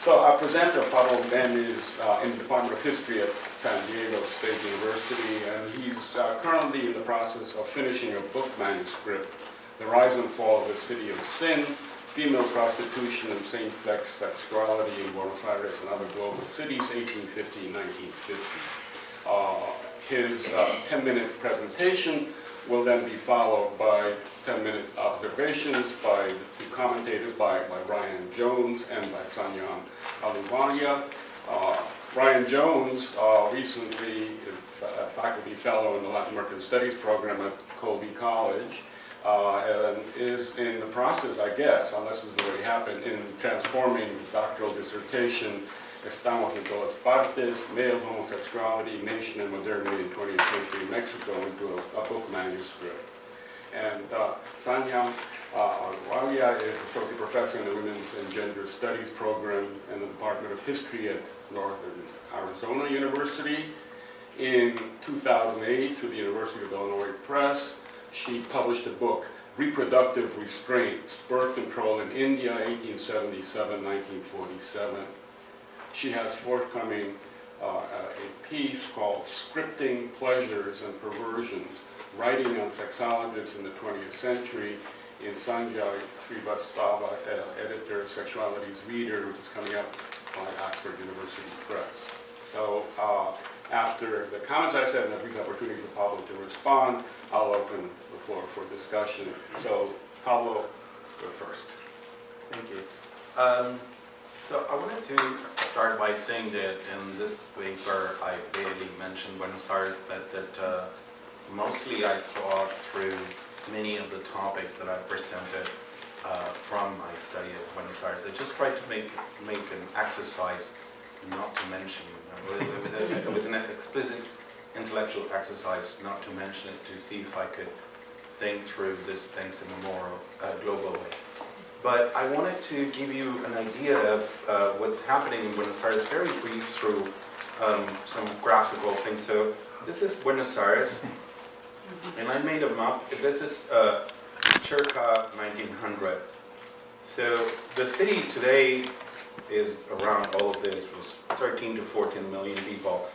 So our presenter, Pablo Ben, is in the Department of History at San Diego State University, and he's currently in the process of finishing a book manuscript, The Rise and Fall of the City of Sin, Female Prostitution and Same-Sex Sexuality in Buenos Aires and Other Global Cities, 1850-1950. His 10-minute presentation will then be followed by 10-minute observations by the two commentators, by Ryan Jones and by Sanjam Ahluwalia. Ryan Jones recently is a faculty fellow in the Latin American Studies program at Colby College, and is in the process, I guess, unless it's already happened, in transforming doctoral dissertation Estamos en todas partes, Male Homosexuality, Nation and Modernity in 20th Century Mexico into a book manuscript. And Sanjam Ahluwalia is Associate Professor in the Women's and Gender Studies program in the Department of History at Northern Arizona University. In 2008, through the University of Illinois Press, she published a book, Reproductive Restraints, Birth Control in India, 1877-1947. She has forthcoming a piece called Scripting Pleasures and Perversions, Writing on Sexologists in the 20th Century in Sanjay Srivastava, editor, Sexuality's Reader, which is coming out by Oxford University Press. So after the comments I said and a brief opportunity for Pablo to respond, I'll open the floor for discussion. So Pablo, go first. Thank you. So I wanted to start by saying that in this paper I barely mentioned Buenos Aires, but that mostly I thought through many of the topics that I presented from my study of Buenos Aires. I just tried to make an exercise not to mention. It was an explicit intellectual exercise not to mention it, to see if I could think through these things in a more global way. But I wanted to give you an idea of what's happening in Buenos Aires, very brief through some graphical things. So this is Buenos Aires, and I made a map. This is circa 1900. So the city today is around all of this, was 13 to 14 million people.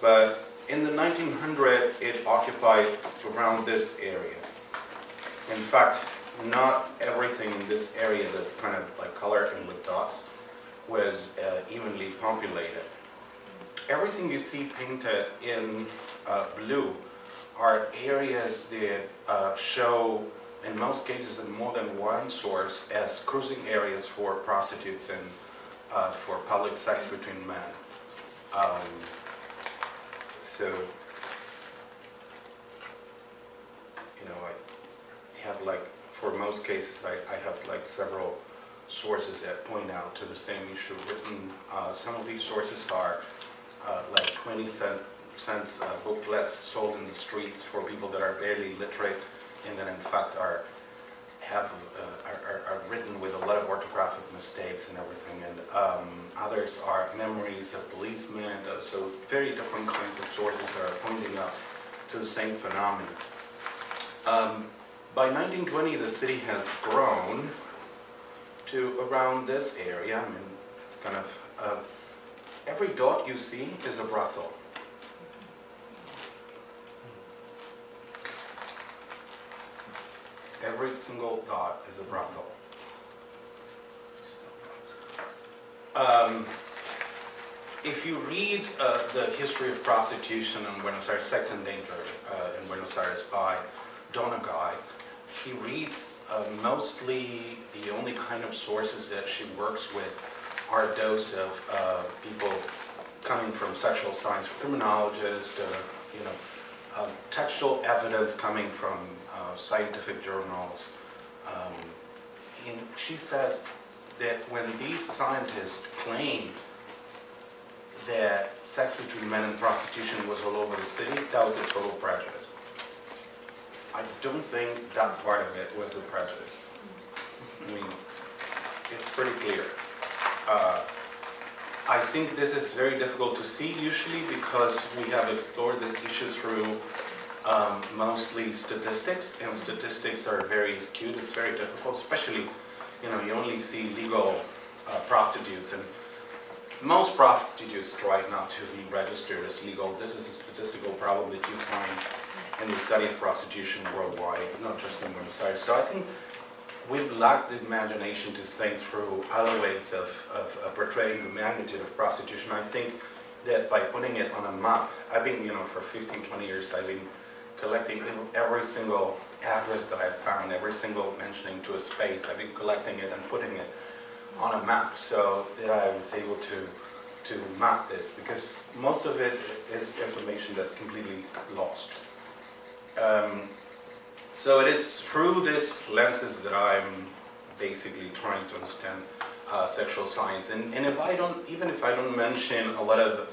But in the 1900, it occupied around this area. In fact, not everything in this area that's kind of like colored and with dots was evenly populated. Everything you see painted in blue are areas that show, in most cases, in more than one source, as cruising areas for prostitutes and for public sex between men. So, you know, I have like, for most cases, I have like several sources that point out to the same issue written. Some of these sources are like 20-cent booklets sold in the streets for people that are barely literate, and that in fact are written with a lot of orthographic mistakes and everything. And others are memories of policemen. So very different kinds of sources are pointing out to the same phenomenon. By 1920, the city has grown to around this area. I mean, it's kind of, every dot you see is a brothel. Every single dot is a brothel. If you read the history of prostitution in Buenos Aires, Sex and Danger in Buenos Aires by Donegal, he reads mostly the only kind of sources that she works with are those of people coming from sexual science, criminologists, textual evidence coming from scientific journals. And she says that when these scientists claim that sex between men and prostitution was all over the city, that was a total prejudice. I don't think that part of it was a prejudice. I mean, it's pretty clear. I think this is very difficult to see usually because we have explored this issue through mostly statistics, and statistics are very skewed. It's very difficult, especially, you only see legal prostitutes, and most prostitutes try not to be registered as legal. This is a statistical problem that you find in the study of prostitution worldwide, not just in Buenos Aires. So I think we've lacked the imagination to think through other ways of portraying the magnitude of prostitution. I think that by putting it on a map, I've been, for 15, 20 years, I've been collecting every single address that I've found, every single mentioning to a space. I've been collecting it and putting it on a map so that I was able to map this, because most of it is information that's completely lost. So it is through this lenses that I'm basically trying to understand sexual science. And even if I don't mention a lot of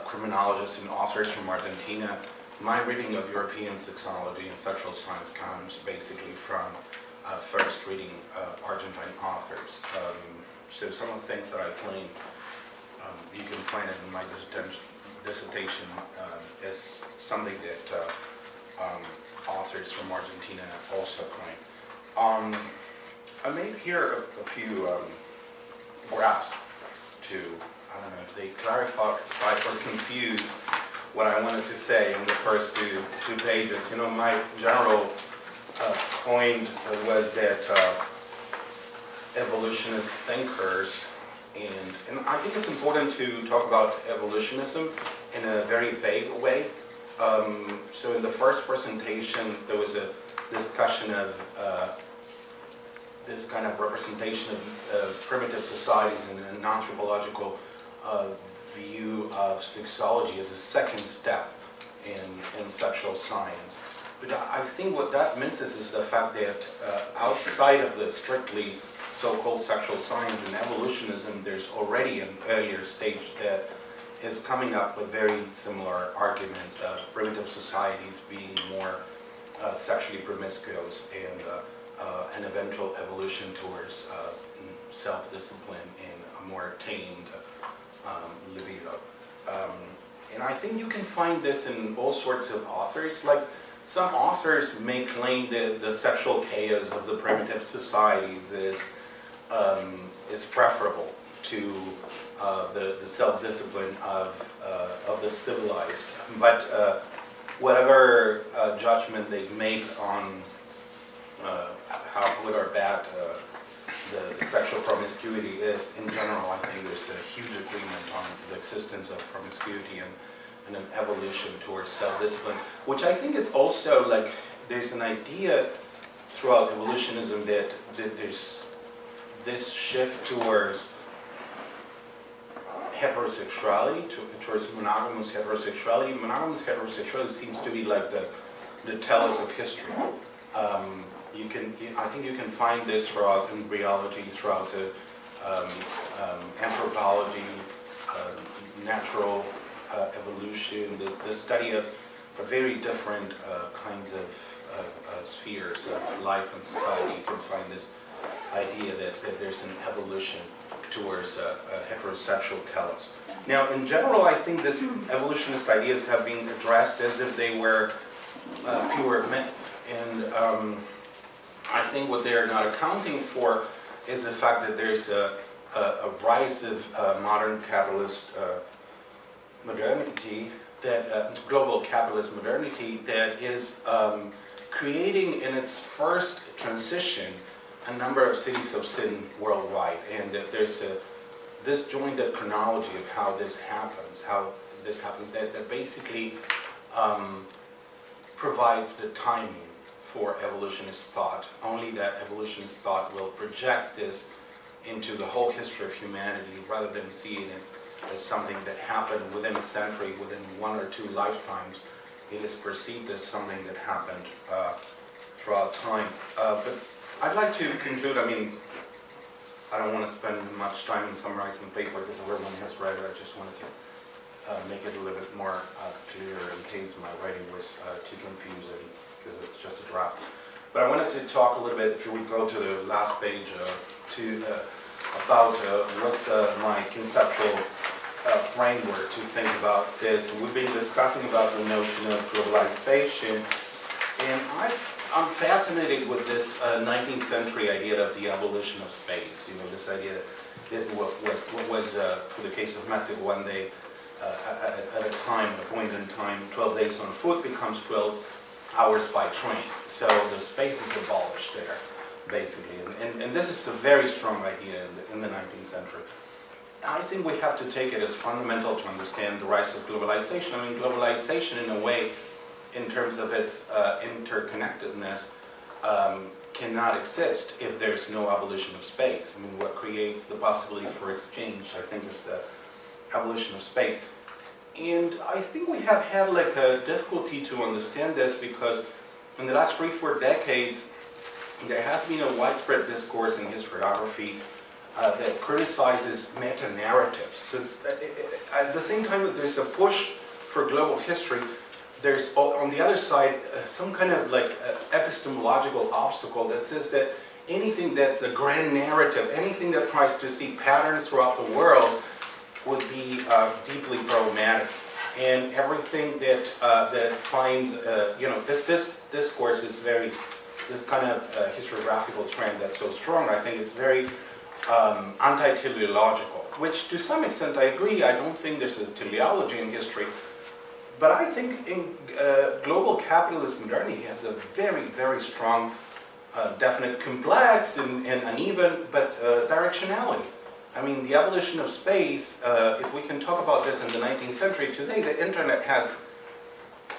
criminologists and authors from Argentina, my reading of European sexology and sexual science comes basically from first reading Argentine authors. So some of the things that I claim, you can find it in my dissertation, is something that authors from Argentina also claim. I made here a few graphs to, I don't know if they clarify or confuse what I wanted to say in the first two pages. My general point was that evolutionist thinkers, and I think it's important to talk about evolutionism in a very vague way. So in the first presentation, there was a discussion of this kind of representation of primitive societies and an anthropological view of sexology as a second step in sexual science. But I think what that misses is the fact that outside of the strictly so-called sexual science and evolutionism, there's already an earlier stage that is coming up with very similar arguments of primitive societies being more sexually promiscuous and an eventual evolution towards self-discipline and a more tamed libido. And I think you can find this in all sorts of authors. Like, some authors may claim that the sexual chaos of the primitive societies is preferable to the self-discipline of the civilized. But whatever judgment they make on how good or bad the sexual promiscuity is, in general, I think there's a huge agreement on the existence of promiscuity and an evolution towards self-discipline, which I think it's also like there's an idea throughout evolutionism that there's this shift towards heterosexuality, towards monogamous heterosexuality. Monogamous heterosexuality seems to be like the tellus of history. I think you can find this throughout embryology, throughout anthropology, natural evolution, the study of very different kinds of spheres of life and society. You can find this idea that there's an evolution towards a heterosexual telos. Now, in general, I think these evolutionist ideas have been addressed as if they were pure myths. And I think what they're not accounting for is the fact that there's a rise of modern capitalist modernity, that global capitalist modernity that is creating in its first transition a number of cities of sin worldwide, and that there's a disjointed chronology of how this happens, that basically provides the timing for evolutionist thought. Only that evolutionist thought will project this into the whole history of humanity rather than seeing it as something that happened within a century, within one or two lifetimes. It is perceived as something that happened throughout time. But I'd like to conclude. I mean, I don't want to spend much time in summarizing the paper because everyone has read it. I just wanted to make it a little bit more clear in case my writing was too confusing, because it's just a draft. But I wanted to talk a little bit, if we go to the last page, about what's my conceptual framework to think about this. We've been discussing about the notion of globalization, and I'm fascinated with this 19th century idea of the abolition of space. You know, this idea that what was for the case of Mexico, one day at a time, a point in time, 12 days on foot becomes 12 hours by train. So the space is abolished there, basically. And this is a very strong idea in the 19th century. I think we have to take it as fundamental to understand the rise of globalization. I mean, globalization in a way, in terms of its interconnectedness, cannot exist if there's no abolition of space. I mean, what creates the possibility for exchange, I think, is the abolition of space. And I think we have had like a difficulty to understand this because in the last 3-4 decades, there has been a widespread discourse in historiography that criticizes meta-narratives. At the same time that there's a push for global history, there's on the other side some kind of like epistemological obstacle that says that anything that's a grand narrative, anything that tries to see patterns throughout the world would be deeply problematic. And everything that that finds, you know, this discourse is very, this kind of historiographical trend that's so strong, I think it's very anti-teleological, which to some extent I agree. I don't think there's a teleology in history, but I think in global capitalist modernity has a very, very strong, definite, complex and uneven, but directionality. I mean, the abolition of space, if we can talk about this in the 19th century, today the internet has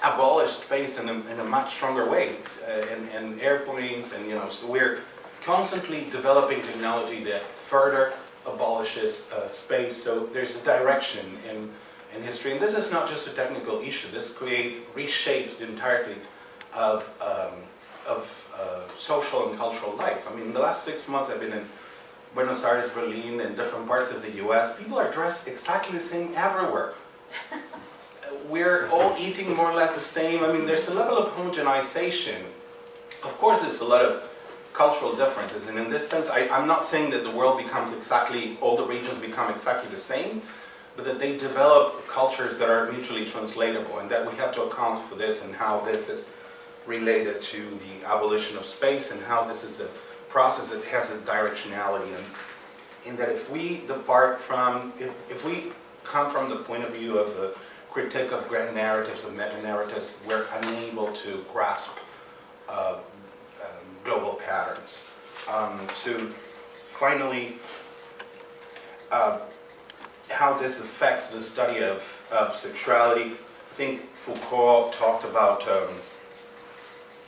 abolished space in a much stronger way, and airplanes, and you know, so we're constantly developing technology that further abolishes space. So there's a direction in history, and this is not just a technical issue. This creates, reshapes the entirety of social and cultural life. I mean, in the last 6 months I've been in Buenos Aires, Berlin, and different parts of the US. People are dressed exactly the same everywhere. We're all eating more or less the same. I mean, there's a level of homogenization. Of course, there's a lot of cultural differences, and in this sense, I'm not saying that the world becomes exactly, all the regions become exactly the same, but that they develop cultures that are mutually translatable, and that we have to account for this and how this is related to the abolition of space, and how this is a process that has a directionality, and in that if we depart from, if we come from the point of view of the critique of grand narratives, of meta-narratives, we're unable to grasp global patterns. So finally, how this affects the study of sexuality. I think Foucault talked about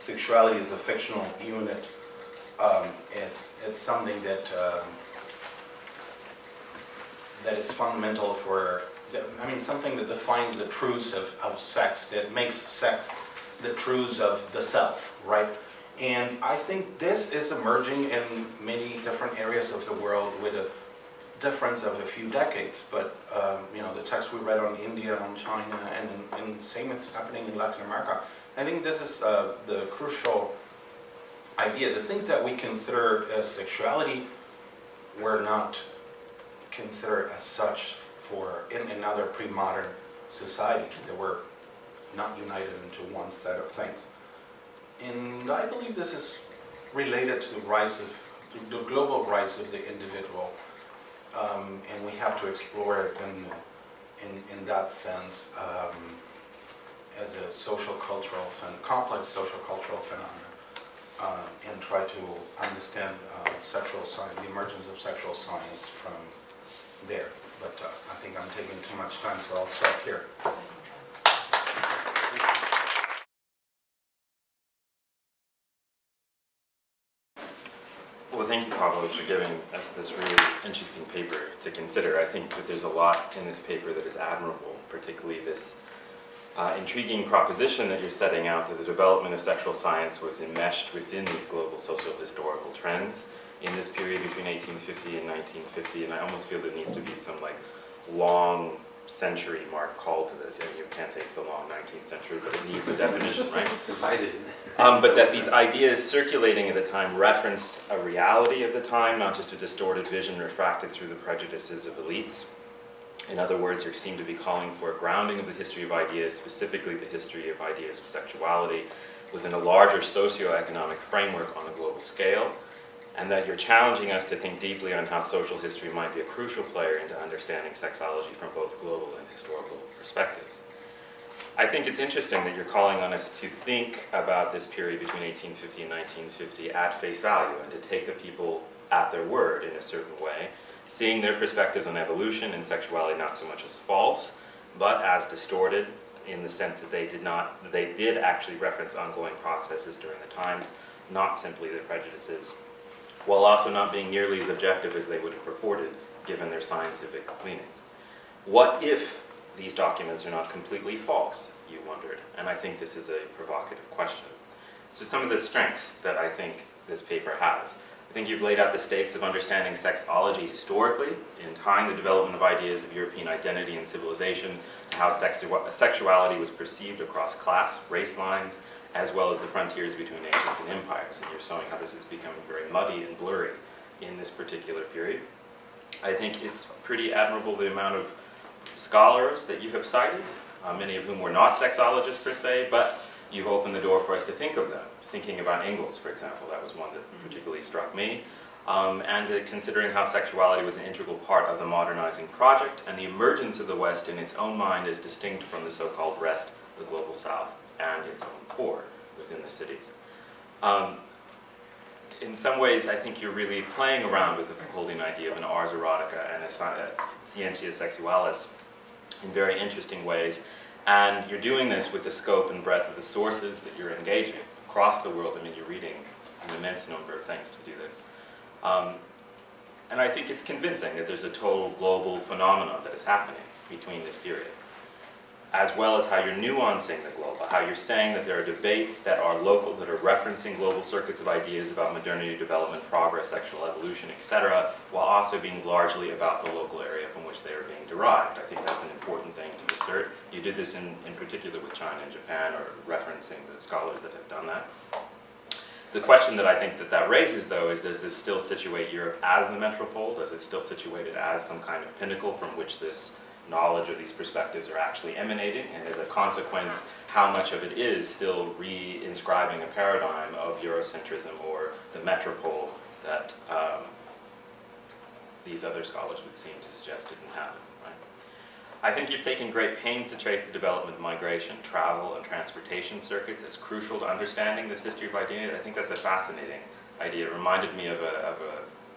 sexuality as a fictional unit. It's something that that is fundamental for, I mean, something that defines the truths of sex, that makes sex the truths of the self, right? And I think this is emerging in many different areas of the world with a difference of a few decades. But you know, the text we read on India, on China, and same is happening in Latin America. I think this is the crucial idea. The things that we consider as sexuality were not considered as such in other pre-modern societies. They were not united into one set of things. And I believe this is related to the rise of, the global rise of the individual. And we have to explore it in that sense as a social cultural, complex social cultural phenomenon, and try to understand sexual science, the emergence of sexual science from there. But I think I'm taking too much time, so I'll stop here. Well, thank you, Pablo, for giving us this really interesting paper to consider. I think that there's a lot in this paper that is admirable, particularly this intriguing proposition that you're setting out, that the development of sexual science was enmeshed within these global social historical trends in this period between 1850 and 1950, and I almost feel there needs to be some like long century mark call to this. And you can't say it's the long 19th century, but it needs a definition, right? Divided. But that these ideas circulating at the time referenced a reality of the time, not just a distorted vision refracted through the prejudices of elites. In other words, there seemed to be calling for a grounding of the history of ideas, specifically the history of ideas of sexuality, within a larger socioeconomic framework on a global scale, and that you're challenging us to think deeply on how social history might be a crucial player into understanding sexology from both global and historical perspectives. I think it's interesting that you're calling on us to think about this period between 1850 and 1950 at face value and to take the people at their word in a certain way, seeing their perspectives on evolution and sexuality not so much as false, but as distorted in the sense that they did actually reference ongoing processes during the times, not simply their prejudices, while also not being nearly as objective as they would have purported given their scientific leanings. What if these documents are not completely false, you wondered, and I think this is a provocative question. So some of the strengths that I think this paper has. I think you've laid out the stakes of understanding sexology historically, in tying the development of ideas of European identity and civilization to how sexuality was perceived across class, race lines, as well as the frontiers between nations and empires. And you're showing how this is becoming very muddy and blurry in this particular period. I think it's pretty admirable the amount of scholars that you have cited, many of whom were not sexologists per se, but you've opened the door for us to think of them. Thinking about Engels, for example, that was one that particularly struck me, and considering how sexuality was an integral part of the modernizing project and the emergence of the West in its own mind as distinct from the so-called rest, the global South, and its own core within the cities. In some ways, I think you're really playing around with the Foucauldian idea of an ars erotica and a scientia sexualis in very interesting ways, and you're doing this with the scope and breadth of the sources that you're engaging across the world. I mean, you're reading an immense number of things to do this. And I think it's convincing that there's a total global phenomenon that is happening between this period, as well as how you're nuancing the global, how you're saying that there are debates that are local, that are referencing global circuits of ideas about modernity, development, progress, sexual evolution, etc., while also being largely about the local area from which they are being derived. I think that's an important thing to assert. You did this in particular with China and Japan, or referencing the scholars that have done that. The question that I think that raises, though, is does this still situate Europe as the metropole? Does it still situate it as some kind of pinnacle from which this knowledge or these perspectives are actually emanating? And as a consequence, how much of it is still re-inscribing a paradigm of Eurocentrism or the metropole that these other scholars would seem to suggest didn't happen, right? I think you've taken great pains to trace the development of migration, travel, and transportation circuits as crucial to understanding this history of ideas. I think that's a fascinating idea. It reminded me of a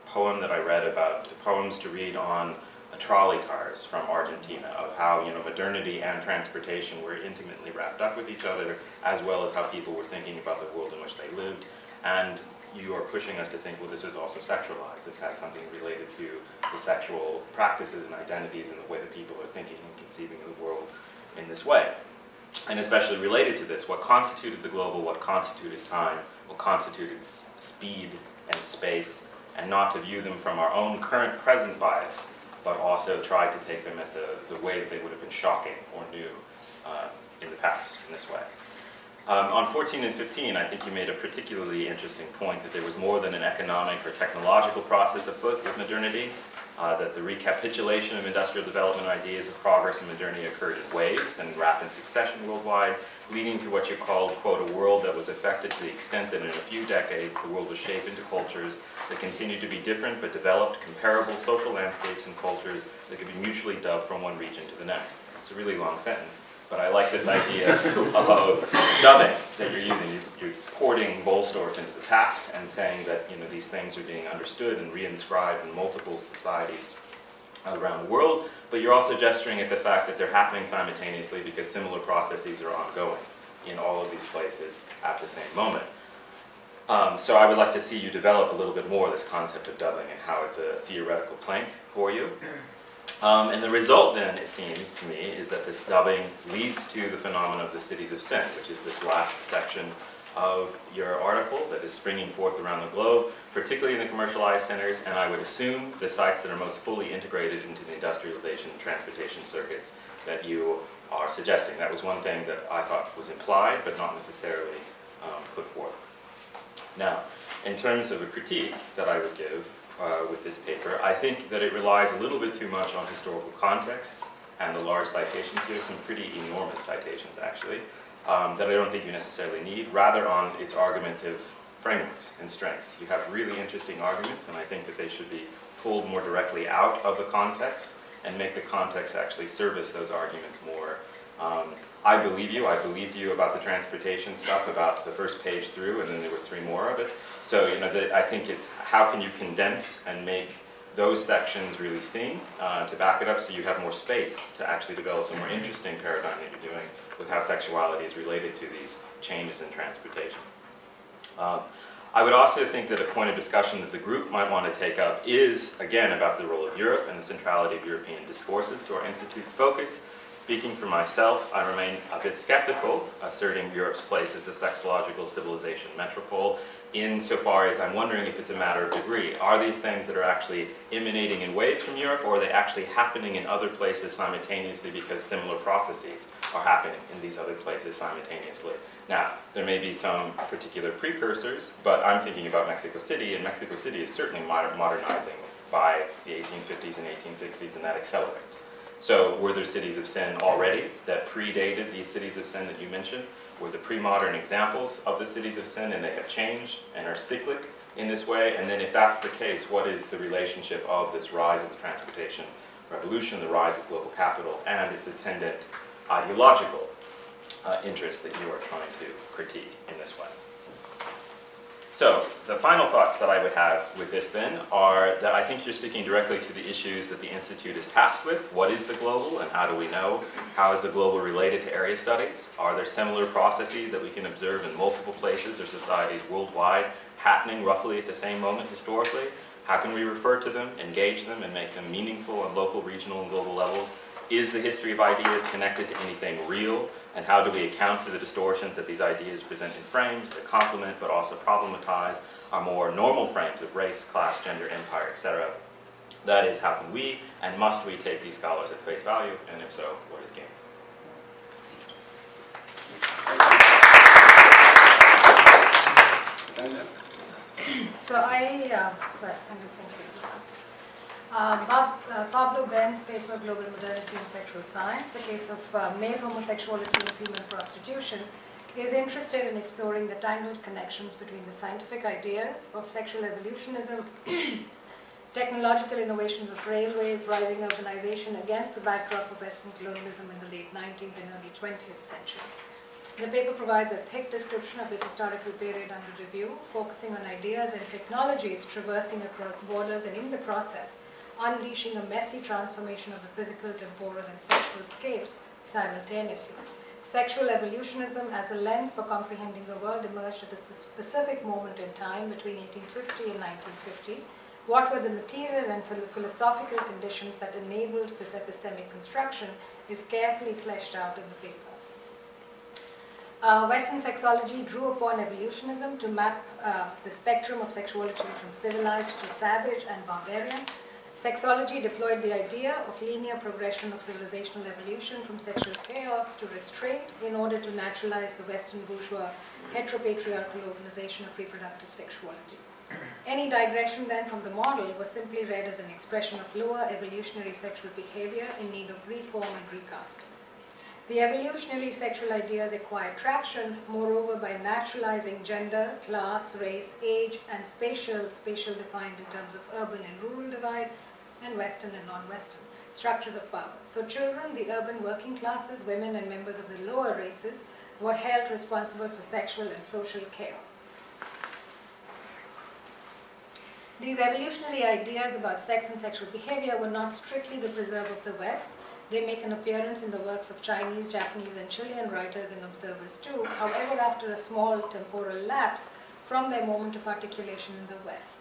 poem that I read about poems to read on trolley cars from Argentina, of how modernity and transportation were intimately wrapped up with each other, as well as how people were thinking about the world in which they lived. And you are pushing us to think, well, this is also sexualized. This had something related to the sexual practices and identities and the way that people are thinking and conceiving of the world in this way. And especially related to this, what constituted the global, what constituted time, what constituted speed and space, and not to view them from our own current present bias, but also try to take them at the way that they would have been shocking or new in the past in this way. On 14 and 15, I think you made a particularly interesting point that there was more than an economic or technological process afoot with modernity, that the recapitulation of industrial development ideas of progress and modernity occurred in waves and rapid succession worldwide, leading to what you called, quote, a world that was affected to the extent that in a few decades the world was shaped into cultures that continued to be different but developed comparable social landscapes and cultures that could be mutually dubbed from one region to the next. It's a really long sentence, but I like this idea of dubbing that you're using. You're porting Bolstorff into the past and saying that these things are being understood and reinscribed in multiple societies around the world, but you're also gesturing at the fact that they're happening simultaneously because similar processes are ongoing in all of these places at the same moment. So I would like to see you develop a little bit more this concept of dubbing and how it's a theoretical plank for you. And the result then, it seems to me, is that this dubbing leads to the phenomenon of the cities of sin, which is this last section of your article that is springing forth around the globe, particularly in the commercialized centers, and I would assume the sites that are most fully integrated into the industrialization and transportation circuits that you are suggesting. That was one thing that I thought was implied, but not necessarily put forth. Now, in terms of a critique that I would give with this paper, I think that it relies a little bit too much on historical contexts and the large citations here, some pretty enormous citations actually, that I don't think you necessarily need, rather on its argumentative frameworks and strengths. You have really interesting arguments, and I think that they should be pulled more directly out of the context and make the context actually service those arguments more. I believed you about the transportation stuff, about the first page through, and then there were 3 more of it. So, I think it's how can you condense and make those sections really seen to back it up so you have more space to actually develop a more interesting paradigm that you're doing with how sexuality is related to these changes in transportation. I would also think that a point of discussion that the group might want to take up is, again, about the role of Europe and the centrality of European discourses to our Institute's focus. Speaking for myself, I remain a bit skeptical, asserting Europe's place as a sexological civilization metropole, insofar as I'm wondering if it's a matter of degree. Are these things that are actually emanating in waves from Europe, or are they actually happening in other places simultaneously because similar processes are happening in these other places simultaneously? Now, there may be some particular precursors, but I'm thinking about Mexico City, and Mexico City is certainly modernizing by the 1850s and 1860s, and that accelerates. So were there cities of sin already that predated these cities of sin that you mentioned? Were the pre-modern examples of the cities of sin, and they have changed and are cyclic in this way? And then if that's the case, what is the relationship of this rise of the transportation revolution, the rise of global capital, and its attendant ideological interest that you are trying to critique in this way? So the final thoughts that I would have with this then are that I think you're speaking directly to the issues that the Institute is tasked with. What is the global, and how do we know? How is the global related to area studies? Are there similar processes that we can observe in multiple places or societies worldwide happening roughly at the same moment historically? How can we refer to them, engage them, and make them meaningful on local, regional, and global levels? Is the history of ideas connected to anything real? And how do we account for the distortions that these ideas present in frames that complement but also problematize our more normal frames of race, class, gender, empire, etc.? That is, how can we and must we take these scholars at face value? And if so, what is gain? So I'm just going to read Pablo Ben's paper, Global Modernity in Sexual Science, the case of male homosexuality and female prostitution, is interested in exploring the tangled connections between the scientific ideas of sexual evolutionism, technological innovations of railways, rising urbanization against the backdrop of Western colonialism in the late 19th and early 20th century. The paper provides a thick description of the historical period under review, focusing on ideas and technologies traversing across borders and in the process, unleashing a messy transformation of the physical, temporal, and sexual scapes simultaneously. Sexual evolutionism as a lens for comprehending the world emerged at a specific moment in time between 1850 and 1950. What were the material and philosophical conditions that enabled this epistemic construction is carefully fleshed out in the paper. Western sexology drew upon evolutionism to map the spectrum of sexuality from civilized to savage and barbarian. Sexology deployed the idea of linear progression of civilizational evolution from sexual chaos to restraint in order to naturalize the Western bourgeois heteropatriarchal organization of reproductive sexuality. Any digression then from the model was simply read as an expression of lower evolutionary sexual behavior in need of reform and recasting. The evolutionary sexual ideas acquired traction, moreover, by naturalizing gender, class, race, age, and spatial defined in terms of urban and rural divide, and Western and non-Western structures of power. So children, the urban working classes, women, and members of the lower races were held responsible for sexual and social chaos. These evolutionary ideas about sex and sexual behavior were not strictly the preserve of the West. They make an appearance in the works of Chinese, Japanese, and Chilean writers and observers too, however, after a small temporal lapse from their moment of articulation in the West.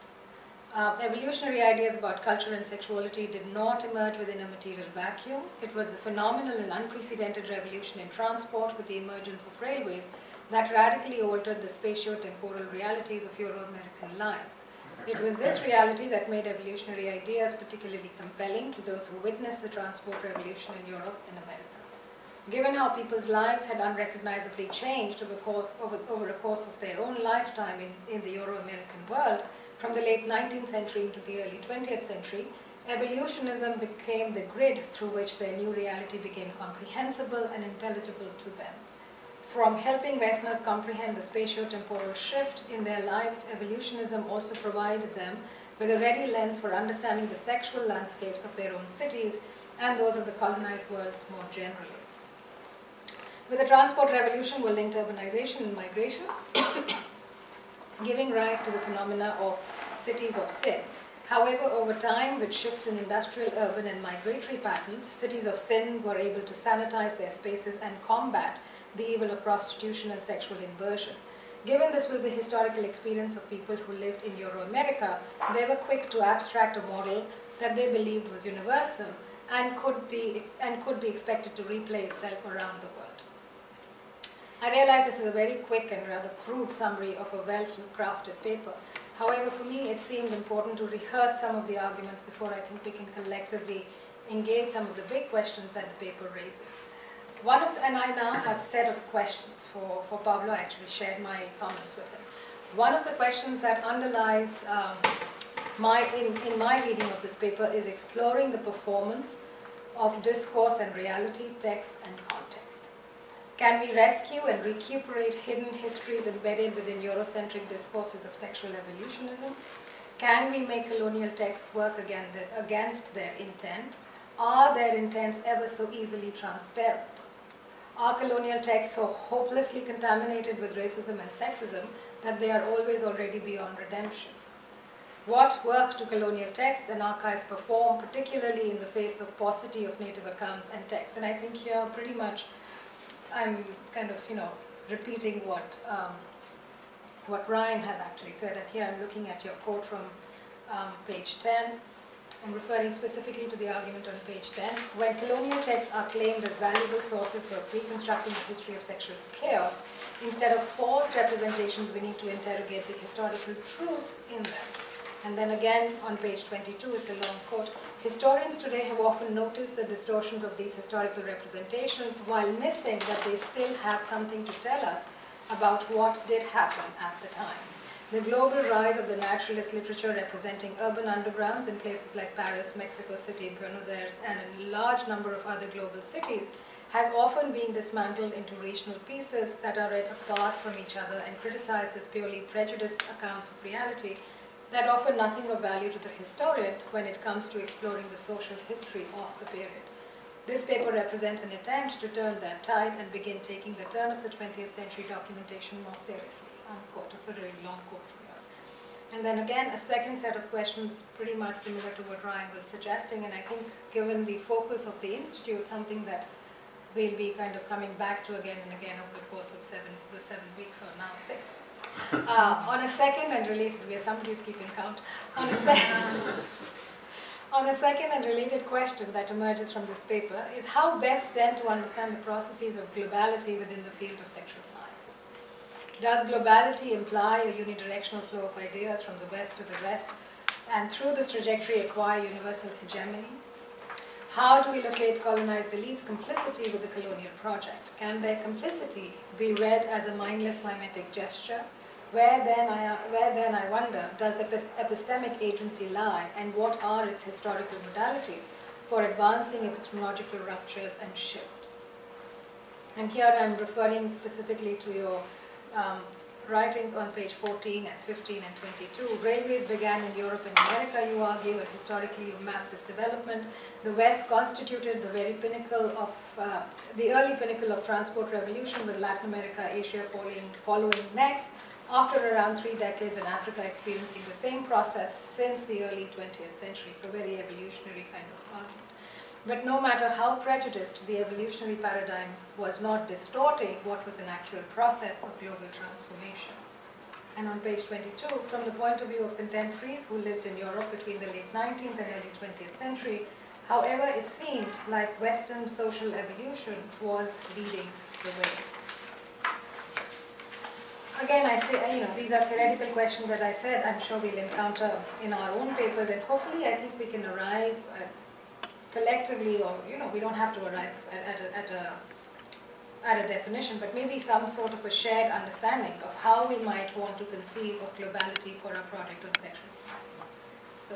Evolutionary ideas about culture and sexuality did not emerge within a material vacuum. It was the phenomenal and unprecedented revolution in transport with the emergence of railways that radically altered the spatio-temporal realities of Euro-American lives. It was this reality that made evolutionary ideas particularly compelling to those who witnessed the transport revolution in Europe and America. Given how people's lives had unrecognizably changed over a course of their own lifetime in the Euro-American world, from the late 19th century into the early 20th century, evolutionism became the grid through which their new reality became comprehensible and intelligible to them. From helping Westerners comprehend the spatio-temporal shift in their lives, evolutionism also provided them with a ready lens for understanding the sexual landscapes of their own cities and those of the colonized worlds more generally. With the transport revolution were linked urbanization and migration, giving rise to the phenomena of cities of sin. However, over time, with shifts in industrial, urban, and migratory patterns, cities of sin were able to sanitize their spaces and combat the evil of prostitution and sexual inversion. Given this was the historical experience of people who lived in Euro-America, they were quick to abstract a model that they believed was universal and could be expected to replay itself around the world. I realize this is a very quick and rather crude summary of a well-crafted paper. However, for me, it seemed important to rehearse some of the arguments before I think we can collectively engage some of the big questions that the paper raises. And I now have a set of questions for Pablo. I actually shared my comments with him. One of the questions that underlies in my reading of this paper is exploring the performance of discourse and reality, text and context. Can we rescue and recuperate hidden histories embedded within Eurocentric discourses of sexual evolutionism? Can we make colonial texts work against their intent? Are their intents ever so easily transparent? Are colonial texts so hopelessly contaminated with racism and sexism that they are always already beyond redemption? What work do colonial texts and archives perform, particularly in the face of paucity of native accounts and texts? And I think here pretty much I'm kind of, repeating what Ryan had actually said. And here I'm looking at your quote from page 10. I'm referring specifically to the argument on page 10. When colonial texts are claimed as valuable sources for reconstructing the history of sexual chaos, instead of false representations, we need to interrogate the historical truth in them. And then again, on page 22, it's a long quote. Historians today have often noticed the distortions of these historical representations while missing that they still have something to tell us about what did happen at the time. The global rise of the naturalist literature representing urban undergrounds in places like Paris, Mexico City, Buenos Aires, and a large number of other global cities has often been dismantled into regional pieces that are read apart from each other and criticized as purely prejudiced accounts of reality that offer nothing of value to the historian when it comes to exploring the social history of the period. This paper represents an attempt to turn that tide and begin taking the turn of the 20th century documentation more seriously. Unquote. It's a really long quote from yours. And then again, a second set of questions pretty much similar to what Ryan was suggesting, and I think given the focus of the Institute, something that we'll be kind of coming back to again and again over the course of the 7 weeks, or now 6. On a second and related, somebody's keeping count, on a second and related question that emerges from this paper is how best then to understand the processes of globality within the field of sexual sciences. Does globality imply a unidirectional flow of ideas from the West to the West, and through this trajectory acquire universal hegemony? How do we locate colonized elites' complicity with the colonial project? Can their complicity be read as a mindless mimetic gesture? Where then, I wonder, does epistemic agency lie, and what are its historical modalities for advancing epistemological ruptures and shifts? And here I'm referring specifically to your writings on page 14 and 15 and 22. Railways began in Europe and America, you argue, and historically you map this development. The West constituted the very pinnacle of, the early pinnacle of transport revolution, with Latin America, Asia following next, after around 3 decades, and Africa experiencing the same process since the early 20th century, so very evolutionary kind of argument. But no matter how prejudiced, the evolutionary paradigm was not distorting what was an actual process of global transformation. And on page 22, from the point of view of contemporaries who lived in Europe between the late 19th and early 20th century, however, it seemed like Western social evolution was leading the way. Again, I say, these are theoretical questions that I said I'm sure we'll encounter in our own papers, and hopefully I think we can arrive collectively, or we don't have to arrive at a definition, but maybe some sort of a shared understanding of how we might want to conceive of globality for our project on sexual science. So